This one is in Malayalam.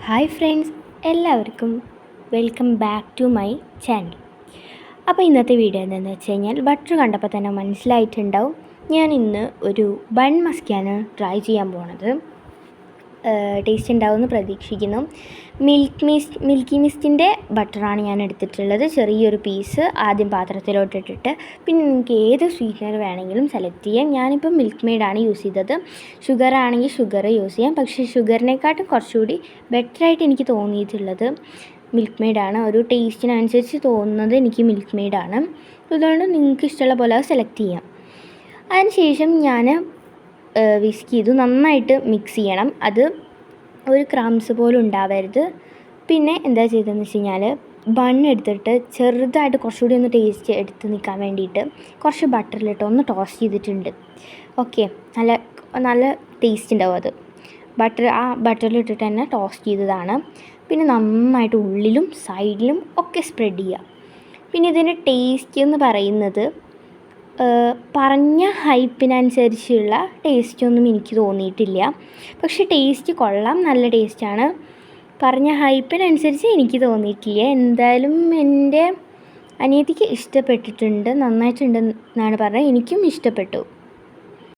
ഹായ് ഫ്രണ്ട്സ്, എല്ലാവർക്കും welcome back to my channel. അപ്പോൾ ഇന്നത്തെ വീഡിയോ എന്താണെന്ന് വെച്ച് കഴിഞ്ഞാൽ ബട്ടർ കണ്ടപ്പോൾ തന്നെ മനസ്സിലായിട്ടുണ്ടാവും, ഞാൻ ഇന്ന് ഒരു ബൺ മസ്കിയാണ് ട്രൈ ചെയ്യാൻ പോണത്. ടേസ്റ്റ് ഉണ്ടാവുമെന്ന് പ്രതീക്ഷിക്കുന്നു. മിൽക്കി മിസ്റ്റിൻ്റെ ബട്ടറാണ് ഞാൻ എടുത്തിട്ടുള്ളത്. ചെറിയൊരു പീസ് ആദ്യം പാത്രത്തിലോട്ടിട്ടിട്ട് പിന്നെ നിങ്ങൾക്ക് ഏത് സ്വീറ്റ്നർ വേണമെങ്കിലും സെലക്ട് ചെയ്യാം. ഞാനിപ്പോൾ മിൽക്ക് മെയ്ഡാണ് യൂസ് ചെയ്തത്. ഷുഗർ ആണെങ്കിൽ ഷുഗർ യൂസ് ചെയ്യാം. പക്ഷേ ഷുഗറിനെക്കാട്ടും കുറച്ചുകൂടി ബെറ്ററായിട്ട് എനിക്ക് തോന്നിയിട്ടുള്ളത് മിൽക്ക് മെയ്ഡാണ്. ഒരു ടേസ്റ്റിനനുസരിച്ച് തോന്നുന്നത് എനിക്ക് മിൽക്ക് മെയ്ഡാണ്. അതുകൊണ്ട് നിങ്ങൾക്ക് ഇഷ്ടമുള്ള പോലെ സെലക്ട് ചെയ്യാം. അതിനുശേഷം ഞാൻ വിസ്ക് ചെയ്തു നന്നായിട്ട് മിക്സ് ചെയ്യണം. അത് ഒരു ക്രംസ് പോലും ഉണ്ടാവരുത്. പിന്നെ എന്താ ചെയ്തതെന്ന് വെച്ച് കഴിഞ്ഞാൽ ബൺ എടുത്തിട്ട് ചെറുതായിട്ട് കുറച്ചുകൂടി ഒന്ന് ടേസ്റ്റ് എടുത്ത് നിൽക്കാൻ വേണ്ടിയിട്ട് കുറച്ച് ബട്ടറിലിട്ട് ഒന്ന് ടോസ്റ്റ് ചെയ്തിട്ടുണ്ട്. ഓക്കെ, നല്ല ടേസ്റ്റ് ഉണ്ടാവും അത്. ബട്ടറിലിട്ടിട്ട് തന്നെ ടോസ്റ്റ് ചെയ്തതാണ്. പിന്നെ നന്നായിട്ട് ഉള്ളിലും സൈഡിലും ഒക്കെ സ്പ്രെഡ് ചെയ്യുക. പിന്നെ ഇതിൻ്റെ ടേസ്റ്റ് എന്ന് പറയുന്നത് പറഞ്ഞ ഹൈപ്പിനനുസരിച്ചുള്ള ടേസ്റ്റൊന്നും എനിക്ക് തോന്നിയിട്ടില്ല. പക്ഷേ ടേസ്റ്റ് കൊള്ളാം, നല്ല ടേസ്റ്റാണ്. പറഞ്ഞ ഹൈപ്പിനനുസരിച്ച് എനിക്ക് തോന്നിയിട്ടില്ല. എന്തായാലും എൻ്റെ അനിയത്തിക്ക് ഇഷ്ടപ്പെട്ടിട്ടുണ്ട്, നന്നായിട്ടുണ്ടെന്നാണ് പറഞ്ഞത്. എനിക്കും ഇഷ്ടപ്പെട്ടു.